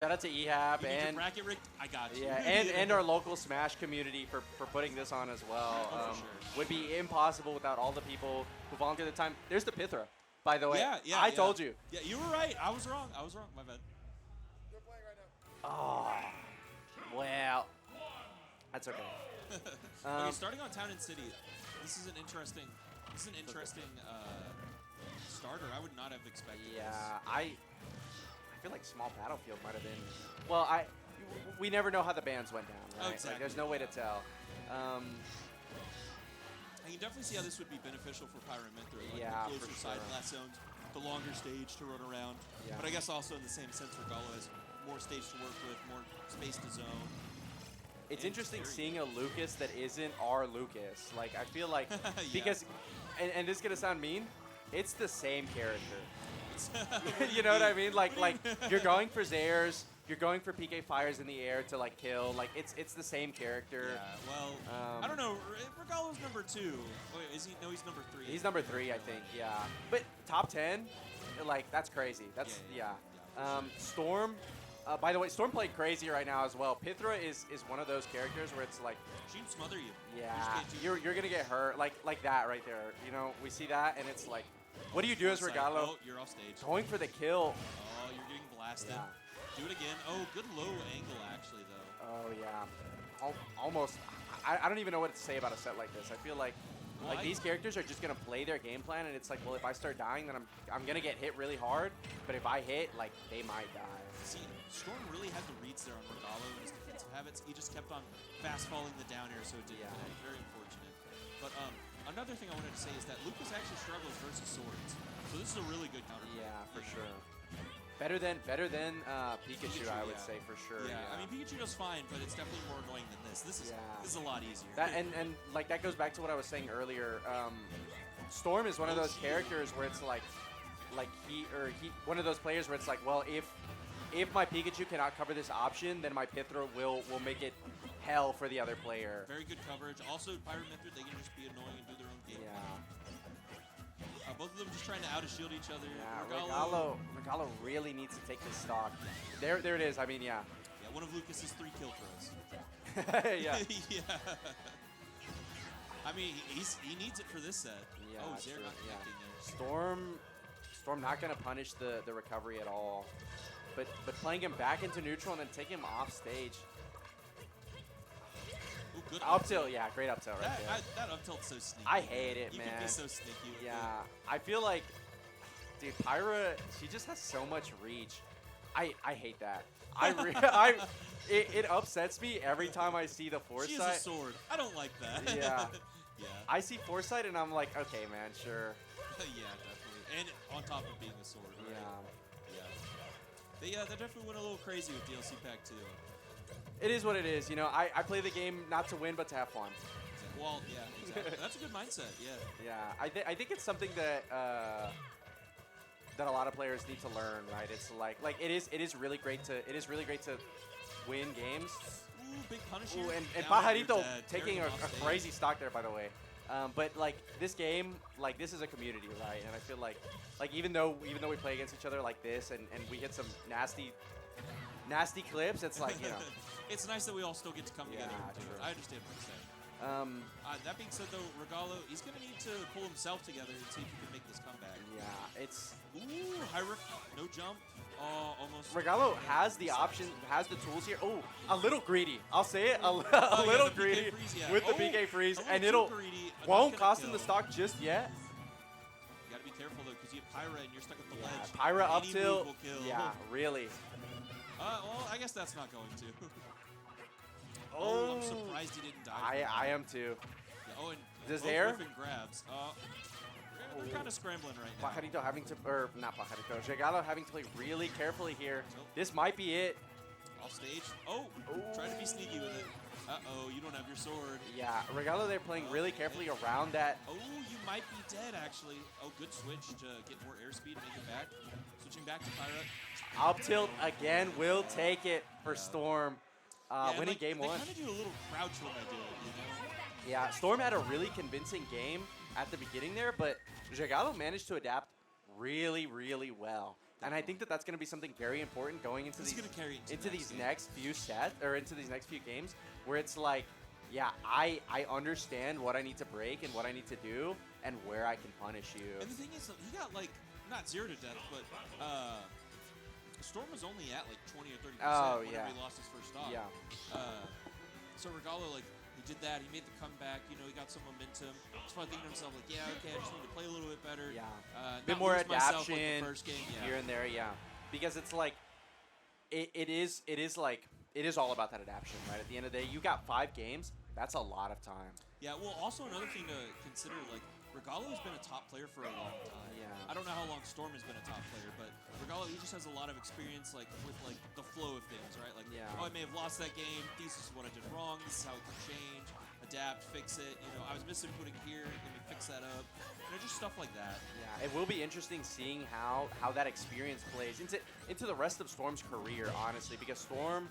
Shout out to EHAP and bracket rig. I got you. Yeah, and our local Smash community for putting this on as well. For sure. Would be impossible without all the people who volunteered the time. There's the Pythra, by the way. Yeah, I told you. Yeah, you were right. I was wrong. My bad. You're playing right now. Oh, well, that's okay. Okay, starting on Town and City. This is an interesting. Starter. I would not have expected. Yeah, this. I feel like Small Battlefield might have been. Well, we never know how the bans went down, right? Oh, exactly. Like, there's no way to tell. I can definitely see how this would be beneficial for Pyra and Mythra. Like Yeah, the closer for side sure. flat zones, the longer stage to run around. Yeah. But I guess also in the same sense, Regalo has more stage to work with, more space to zone. It's And interesting scary. seeing a Lucas that isn't our Lucas. Like, I feel like, Yeah. because, and this is going to sound mean, it's the same character. You know what I mean? Like you're going for Zairs, you're going for PK fires in the air to like kill. Like it's the same character. Yeah, well, I don't know. Regalo's number 2. Wait, is he? No, he's number 3. He's number 3, I think. Yeah, but top 10, like that's crazy. That's Yeah. Storm. By the way, Storm played crazy right now as well. Pythra is one of those characters where it's like, She can smother you. yeah, You you're gonna get hurt like that right there. You know, we see that and it's like, what do you do as It's like, Regalo? oh, you're off stage. Going for the kill. Oh, you're getting blasted. Yeah. Do it again. Oh, good low angle actually though. Oh yeah, almost. I don't even know what to say about a set like this. I feel like Well, these characters are just gonna play their game plan, and it's like, well, if I start dying, then I'm gonna get hit really hard. But if I hit, like, they might die. See, Storm really had the reads there on Regalo and his defensive habits. He just kept on fast falling the down air, so it didn't connect. Very unfortunate. But another thing I wanted to say is that Lucas actually struggles versus swords. So this is a really good counter. Yeah, for sure. Better than Pikachu, I would say for sure. Yeah, I mean Pikachu does fine, but it's definitely more annoying than this. This is a lot easier. That and like that goes back to what I was saying earlier. Storm is one of those characters where it's like he one of those players where it's like, well, if my Pikachu cannot cover this option, then my Pythra will make it hell for the other player. Very good coverage. Also, Pyra and Mythra, they can just be annoying and do their own game. Yeah. Both of them just trying to out-shield each other. Yeah, Regalo really needs to take this stock. There it is. I mean, yeah. Yeah, one of Lucas's 3 kill throws. Yeah. Yeah. I mean, he needs it for this set. Yeah, oh, Zaire true, not yeah. connecting there. Storm not gonna punish the recovery at all, but playing him back into neutral and then taking him off stage. Ooh, good Up tilt, yeah, great up tilt right there. That up tilt's so sneaky. I hate it, you man. You can be so sneaky with Yeah, it. I feel like, dude, Pyra, she just has so much reach. I hate that. It upsets me every time I see the foresight. She has a sword. I don't like that. Yeah. Yeah. I see foresight and I'm like, okay, man, sure. Yeah, definitely. And on top of being a sword, right? Yeah. They definitely went a little crazy with DLC Pack 2. It is what it is. You know, I play the game not to win, but to have fun. Well, yeah, exactly. That's a good mindset, yeah. Yeah, I think it's something that that a lot of players need to learn, right? It's like it is really great to win games. Ooh, big punish here. Ooh, and Down on your Pajarito dad, taking tearing a him off stage. crazy stock there, by the way. But like this game, like this is a community, right? And I feel like even though we play against each other like this, and we hit some nasty clips, it's like, you know. It's nice that we all still get to come together. Yeah, And do it. true. I understand what you're saying. That being said, though, Regalo, he's going to need to pull himself together and see if he can make this comeback. Yeah, it's. Ooh, high rift, no jump. Oh, almost. Regalo has the option, has the tools here. Oh, a little greedy. I'll say it, a little the PK greedy freeze, yeah. with the Oh, PK freeze, a little and too it'll greedy, won't enough cost gonna him the kill. stock just yet. You got to be careful, though, because you have Pyra and you're stuck at the ledge. Pyra up Any tilt. move will kill. Yeah, really. Well, I guess that's not going to. Oh, I'm surprised he didn't die. I am too. Yeah, oh, and Does both Zaire? Griffin grabs. They're kind of scrambling right now. Pajarito having to, or not Pajarito, Regalo having to play really carefully here. This might be it. Off stage. Oh, trying to be sneaky with it. Uh-oh, you don't have your sword. Yeah, Regalo, they're playing really carefully around that. Oh, you might be dead, actually. Oh, good switch to get more airspeed and make it back. Switching back to Pyra. Up tilt again will take it for Storm. Yeah, Winning game 1. They kind of do a little crouch when they do it, you know? Yeah, Storm had a really convincing game at the beginning there, but Regalo managed to adapt really, really well. And I think that that's going to be something very important going into It's these gonna carry into into the these next game. next few sets or into these next few games where it's like, yeah, I understand what I need to break and what I need to do and where I can punish you. And the thing is, he got like not 0 to death, but Storm was only at like 20 or 30% Oh, whenever yeah. he lost his first stock. Yeah. So Regalo, like, he did that. He made the comeback. You know, he got some momentum. He's probably thinking to himself, like, yeah, okay, I just need to play a little bit better. Yeah. Bit Bit more myself like adaptation the first game. Yeah. here and there, yeah. Because it's like, it is all about that adaptation, right? At the end of the day, you got 5 games. That's a lot of time. Yeah, well, also another thing to consider, like, Regalo has been a top player for a long time. Yeah. I don't know how long Storm has been a top player, but Regalo, he just has a lot of experience, like, with, like, the flow of things, right? Like, Yeah. oh, I may have lost that game. This is what I did wrong. This is how it can change. Adapt, fix it. You know, I was missing footing here. Let me fix that up. You know, just stuff like that. Yeah, it will be interesting seeing how that experience plays into the rest of Storm's career, honestly, because Storm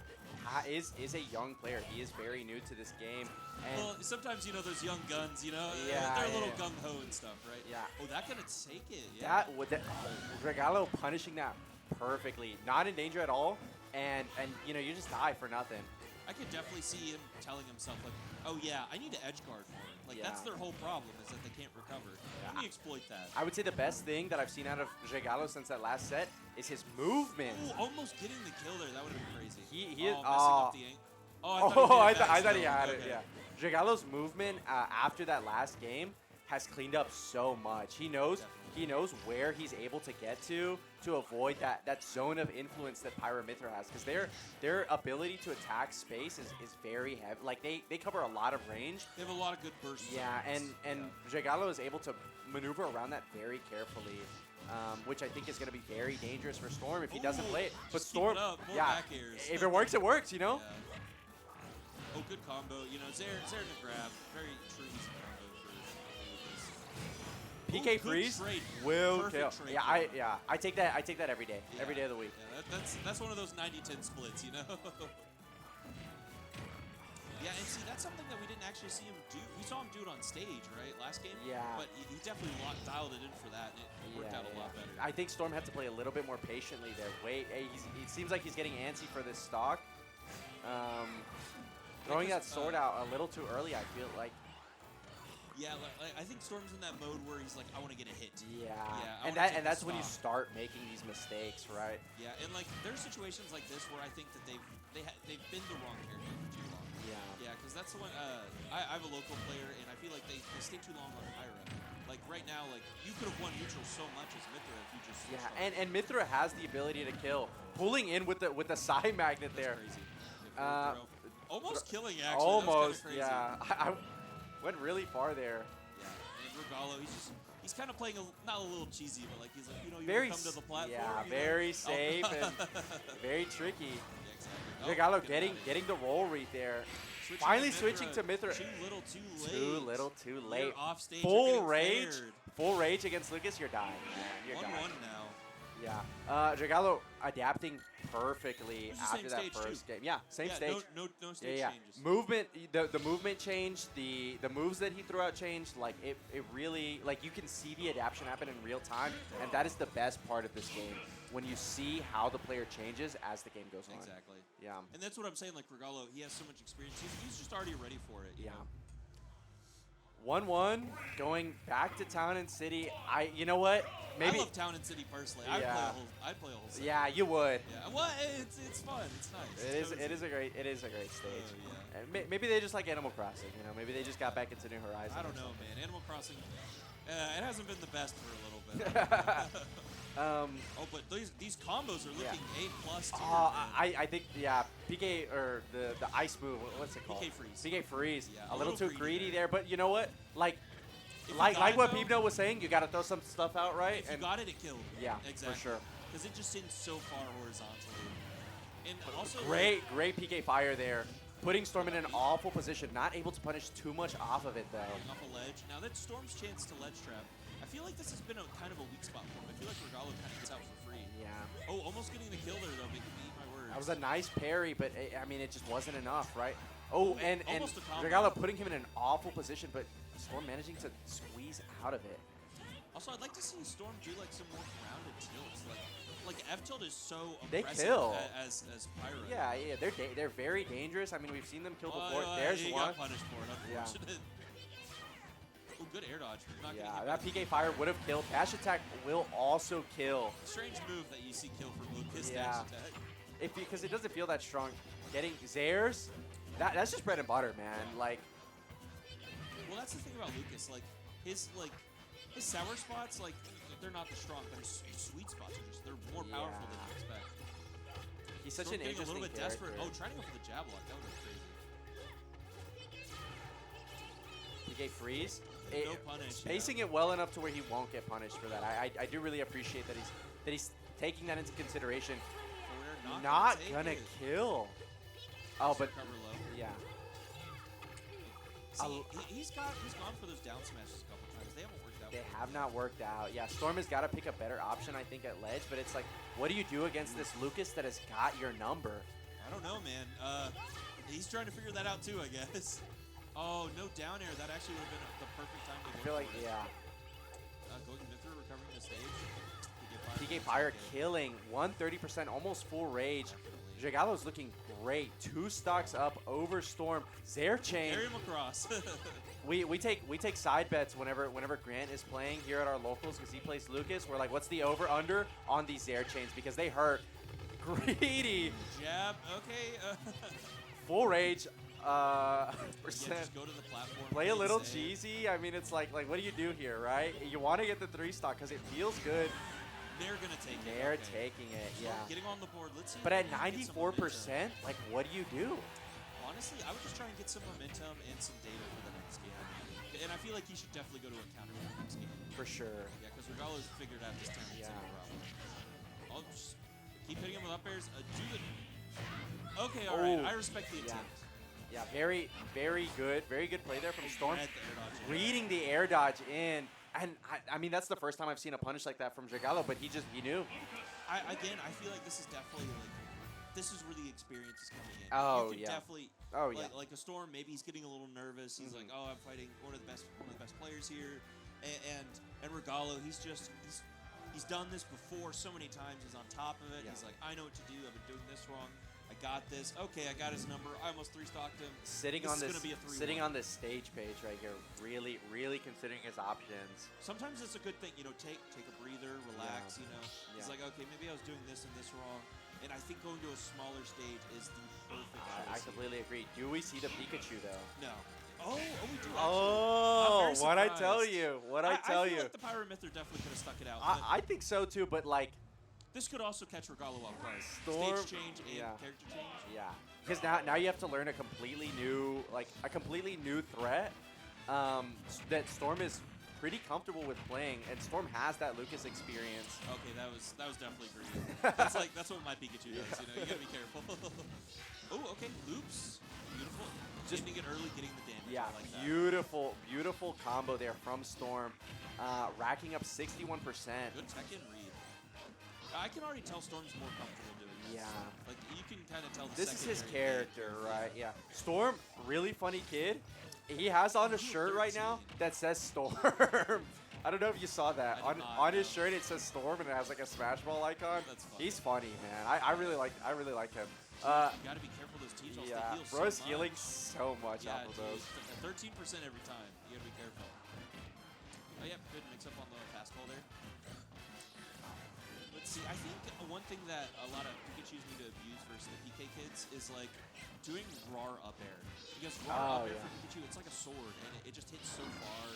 is a young player. He is very new to this game. And Well, sometimes, you know, those young guns, you know, Yeah, they're a little yeah. gung-ho and stuff, right? Yeah. Oh, that gonna take it. Yeah. Regalo punishing that perfectly, not in danger at all, and you know, you just die for nothing. I could definitely see him telling himself, like, oh, yeah, I need to edge guard more. Like, that's Yeah. their whole problem, is that they can't recover. Yeah. Let me exploit that. I would say the best thing that I've seen out of Regalo since that last set is his movement. Ooh, almost getting the kill there. That would have been crazy. He is. messing up the angle. Oh, Oh, I I thought thought he he made it back had still. it. Okay. Yeah. Regalo's movement after that last game has cleaned up so much. He knows where he's able to get to avoid that zone of influence that Pyra Mythra has, because their ability to attack space is very heavy. Like they cover a lot of range. They have a lot of good bursts. Yeah, and Regalo is able to maneuver around that very carefully. Which I think is going to be very dangerous for Storm if he doesn't Ooh, play it. But just keep Storm, it up, more yeah, back airs. if it works, it works, you know? Yeah. Oh, good combo. You know, Zaire to grab. Very true easy combo for PK good freeze trade. will Perfect kill. trade Yeah, I take that every day. Yeah. Every day of the week. Yeah, that's one of those 90-10 splits, you know? Yeah, and see, that's something that we didn't actually see him do. We saw him do it on stage, right, last game? Yeah. But he definitely dialed it in for that, and it worked out a lot better. I think Storm had to play a little bit more patiently there. It seems like he's getting antsy for this stock. Throwing that sword out a little too early, I feel like. Yeah, like, I think Storm's in that mode where he's like, I want to get a hit. Yeah, I and wanna take that's the when you stock. start making these mistakes, right? Yeah, and like there's situations like this where I think that they've been the wrong character for too long. Yeah. Yeah, because that's the one. I have a local player, and I feel like they stay too long on Pyra. Like right now, like you could have won neutral so much as Mythra if you just switched on. And Mythra has the ability to kill, pulling in with the side magnet That's there. crazy. Almost killing actually. Almost, That was kinda crazy. yeah. I went really far there. Yeah, and Regalo, he's kind of playing not a little cheesy, but like he's like, you know, you Very wanna come to the platform. yeah, you know? very Oh. safe and very tricky. Yeah, exactly. Regalo Good getting got it. the roll read there. Switching Finally to switching to Mythra. Too little, too late. Too little, too late. You're off stage. Full you're getting rage, flared. full rage against Lucas. You're dying. Man. You're 1-1 dying. now. Yeah. Regalo adapting perfectly It was the after same that stage, first too. game. Yeah, same Yeah, stage. No stage Yeah. changes. Movement, the movement changed, the moves that he threw out changed. Like it really, like you can see the adaptation happen in real time, and that is the best part of this game, when you see how the player changes as the game goes on. Exactly. Yeah. And that's what I'm saying. Like Regalo, he has so much experience. He's just already ready for it. You Yeah. know? 1-1, going back to Town and City. You know what? Maybe. I love Town and City personally. Yeah. I'd play a whole set. Yeah, you would. Yeah. Well, it's fun. It's nice. It is a great stage. yeah. And maybe they just like Animal Crossing. You know, maybe they just got back into New Horizons. I don't know, man. Animal Crossing, it hasn't been the best for a little bit. Oh, but these combos are looking A+ tier. I think PK or the ice move. What's it called? PK freeze. PK freeze. Yeah, a little too greedy there, but you know what? Like If you like got it, what though, Pibno was saying, you got to throw some stuff out, right? If you got it, it killed. Yeah, exactly. for sure. Because it just seems so far horizontally. And also, Great PK fire there. Putting Storm in an awful position, not able to punish too much off of it though. Off a ledge. Now that's Storm's chance to ledge trap. I feel like this has been a kind of a weak spot for him. I feel like Regalo kind of gets out for free. Yeah. Oh, almost getting the kill there though, making me eat my words. That was a nice parry, but I mean, it just wasn't enough, right? Oh, and Almost a combo. Regalo putting him in an awful position, but Storm managing to squeeze out of it. Also, I'd like to see Storm do like some more grounded tilts. Like like F tilt is so They aggressive kill. as Pyra. Yeah, yeah, they're very dangerous. I mean, we've seen them kill Oh, before. yeah, There's he one. got punished for it. Yeah. Unfortunate. Oh, good air dodge. Not Yeah, gonna that hit PK Fire would have killed. Dash attack will also kill. Strange move that you see kill from Lucas. Yeah. Dash attack. Because it doesn't feel that strong. Getting Zares, that's just bread and butter, man. Like, Well, that's the thing about Lucas. Like his sour spots, like they're not the strong, but his sweet spots are just they're more powerful than you expect. he's such Storm an getting a interesting little bit character. desperate. Oh, trying to go for the jab lock. That would be crazy. PK freeze. No punish. Spacing it well enough to where he won't get punished for that. I do really appreciate that he's taking that into consideration. We're Not take gonna it. kill. Oh, but Cover low. yeah. See, he's gone for those down smashes a couple times. They haven't worked out. They have not worked out. Yeah, Storm has got to pick a better option, I think, at ledge. But it's like, what do you do against this Lucas that has got your number? I don't know, man. He's trying to figure that out too, I guess. Oh, no down air. That actually would have been the perfect time to go. I feel like, for it. yeah. Going Mythra, recovering the stage. PK Pyra killing 130%, almost full rage. Regalo's looking great. 2 stocks up over Storm. Zair chain. Carry him across. We take side bets whenever Grant is playing here at our locals because he plays Lucas. We're like, what's the over under on these Zair chains because they hurt. Greedy. Jab. Okay. Full rage. Yeah, Percent. just go to the platform. Play a play little safe. cheesy. I mean, it's like what do you do here, right? You want to get the 3 stock because it feels good. They're gonna take it. They're okay. taking it, Storm yeah. Getting on the board. Let's see. But if at we can get some momentum. 94%, like, what do you do? Honestly, I would just try and get some momentum and some data for the next game. And I feel like he should definitely go to a counter for the next game. For sure. Yeah, because Regalo's figured out this time. Yeah. I'll just keep hitting him with up airs. Do the. Okay, all right. I respect the Yeah. attempt. Yeah, very, very good. Very good play there from Storm. Read the air dodge in. Reading the air dodge in. And, I mean, that's the first time I've seen a punish like that from Regalo, but he knew. I feel like this is definitely like. This is where the experience is coming in. Oh, you can yeah. definitely. Oh, like, yeah. Like a Storm, maybe he's getting a little nervous. He's like, oh, I'm fighting one of the best players here, and Regalo, he's done this before so many times. He's on top of it. Yeah. He's like, I know what to do. I've been doing this wrong. I got this. Okay, I got his number. I almost 3-stocked him. Sitting This is gonna be a 3-1. sitting on this stage page right here, really, really considering his options. Sometimes it's a good thing, take a breather, relax. Yeah. It's Yeah. like, okay, maybe I was doing this and this wrong, and I think going to a smaller stage is the perfect choice. I completely agree. Do we see the Pikachu though? No. Oh, we do. Actually. Oh, I'm very what I tell surprised. you, what I tell feel you. like the Pyra Mythra definitely could have stuck it out. but I think so too, but like, this could also catch Regalo off guard. Storm- Stage change and yeah. character change. yeah, because now you have to learn a completely new threat that Storm is pretty comfortable with playing, and Storm has that Lucas experience. Okay, that was definitely greedy. That's what my Pikachu does. You gotta be careful. Oh, okay, loops. Beautiful. Just getting it early, getting the damage. Yeah, I like that. beautiful combo there from Storm, racking up 61%. Good tech and read. I can already tell Storm's more comfortable doing this. Yeah. Like you can kind of tell the This is his secondary character, right? Yeah. Storm, really funny kid. He has on a shirt right now that says Storm. I don't know if you saw that. I did not, On his no. shirt it says Storm and it has like a Smash Ball icon. That's funny. He's funny, man. I really like him. You gotta be careful those teach offs. Yeah, They heal bro's so healing much. so much Yeah, off of those. 13% every time. You gotta be careful. Oh yeah, good mix up on the fastball there. Let's see. I think one thing that a lot of Pikachus need to abuse versus the PK kids is like doing raw up air. Because raw up air for Pikachu, it's like a sword, and it just hits so far.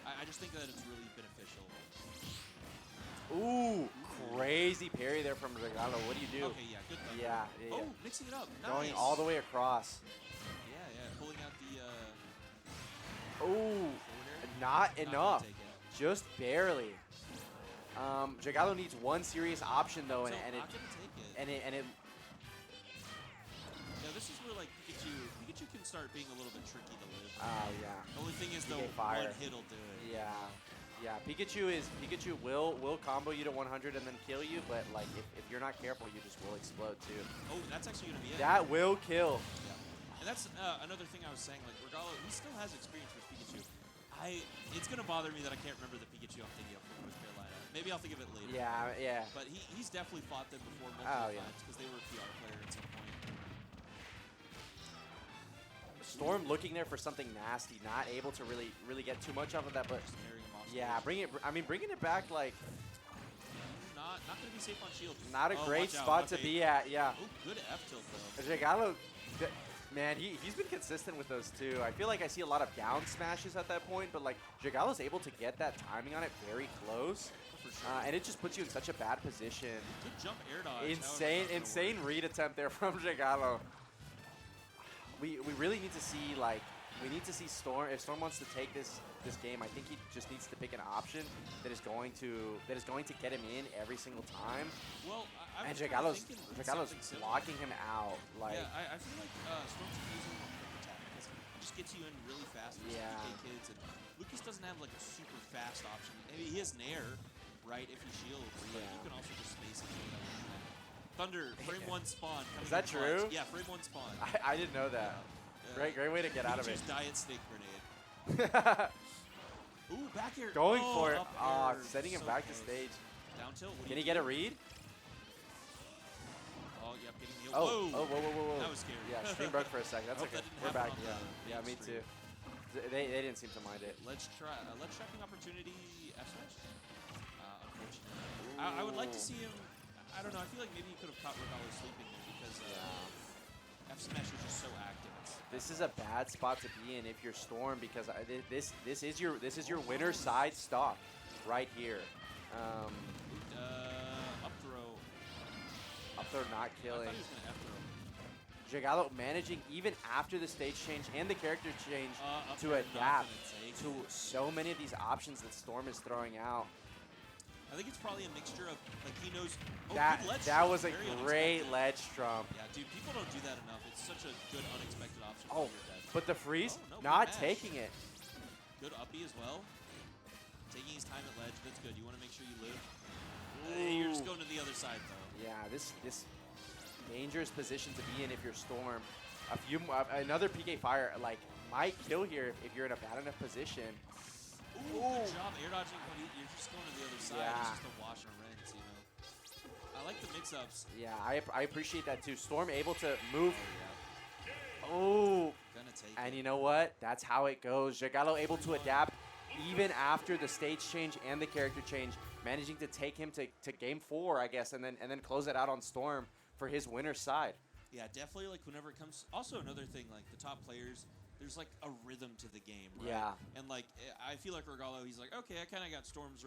And I just think that it's really beneficial. Ooh, crazy parry there from Regalo. What do you do? Okay, yeah, good. Yeah, Oh, mixing it up. Nice. Going all the way across. Yeah, pulling out the. Ooh, forward air. not gonna enough. take it. Just barely. Regalo needs one serious option though, So and not gonna take it. it. Yeah, this is where like Pikachu can start being a little bit tricky to live. Yeah. The only thing is the PK Fire. one hit'll do it. Yeah. Pikachu will combo you to 100 and then kill you, but like if you're not careful, you just will explode too. Oh, that's actually gonna be it. That will kill. Yeah. And that's another thing I was saying. Like Regalo, he still has experience with Pikachu. It's gonna bother me that I can't remember the Pikachu I'm thinking of from North Carolina. Maybe I'll think of it later. Yeah, yeah. But he's definitely fought them before Oh, multiple yeah. times because they were a PR player at some point. Storm looking there for something nasty, not able to really get too much off of that, but Just carrying him off yeah, stage. bringing it back like Not going to be safe on shield. not a Oh, great watch out. spot to Okay. be at. Yeah, Oh, good F tilt though. Regalo, man, he's been consistent with those too. I feel like I see a lot of down smashes at that point, but like Regalo's able to get that timing on it very close, For sure. and it just puts you in such a bad position. Good jump air dodge. Insane read attempt there from Regalo. We really need to see Storm. If Storm wants to take this game, I think he just needs to pick an option that is going to get him in every single time. Well, I And was kinda Regalo's thinking something similar. blocking him out. Like Yeah, I feel like Storm's using more quick attack because it just gets you in really fast for Yeah. PK kids. And Lucas doesn't have like a super fast option. Maybe he has Nair, right, if he shields, but Yeah. you can also just space it. Thunder, frame 1 spawn. Coming Is that in clutch. true? Yeah, frame 1 spawn. I didn't know that. Great way to get out of it. Pikachu's diet steak grenade. Ooh, back air. Going Oh, for it. up Ah, air. sending him So back to close. stage. Down tilt. What do Can you he get do? a read? Oh, yep, getting the Oh, whoa. whoa. That was scary. Yeah, stream broke for a second. That's I hope okay. that didn't We're happen back. on Yeah, the yeah, main me stream. too. They didn't seem to mind it. Let's tracking opportunity F smash. Unfortunately, I would like to see him. I don't know. I feel like maybe he could have caught Regalo sleeping there because F smash is just so active. This is a bad spot to be in if you're Storm because this is your winner side stock right here. Up throw. Up throw not I killing. thought he was gonna F throw. Regalo managing even after the stage change and the character change Up to throw, not adapt gonna take to it. so many of these options that Storm is throwing out. I think it's probably a mixture of like he knows. Oh, That good ledge that trump, was a very great unexpected. ledge trump. Yeah, dude, people don't do that enough. It's such a good unexpected option. Oh, for your death. but the freeze, Oh, no, good not mash. taking it. Good uppy as well. Taking his time at ledge. That's good. You want to make sure you live. You're just Ooh. going to the other side though. Yeah, this dangerous position to be in if you're Storm. Another PK fire like might kill here if you're in a bad enough position. Ooh, good job air dodging, but you're just going to the other side. Yeah. It's just a wash and rinse, you know. I like the mix-ups. Yeah, I appreciate that too. Storm able to move. Yeah. Oh, Gonna take and it. you know what? That's how it goes. Regalo able to adapt even after the stage change and the character change, managing to take him to game 4, I guess, and then close it out on Storm for his winner's side. Yeah, definitely. Like whenever it comes. Also, another thing, like the top players, there's like a rhythm to the game, right? Yeah. And like I feel like Regalo, he's like, okay, I kind of got Storm's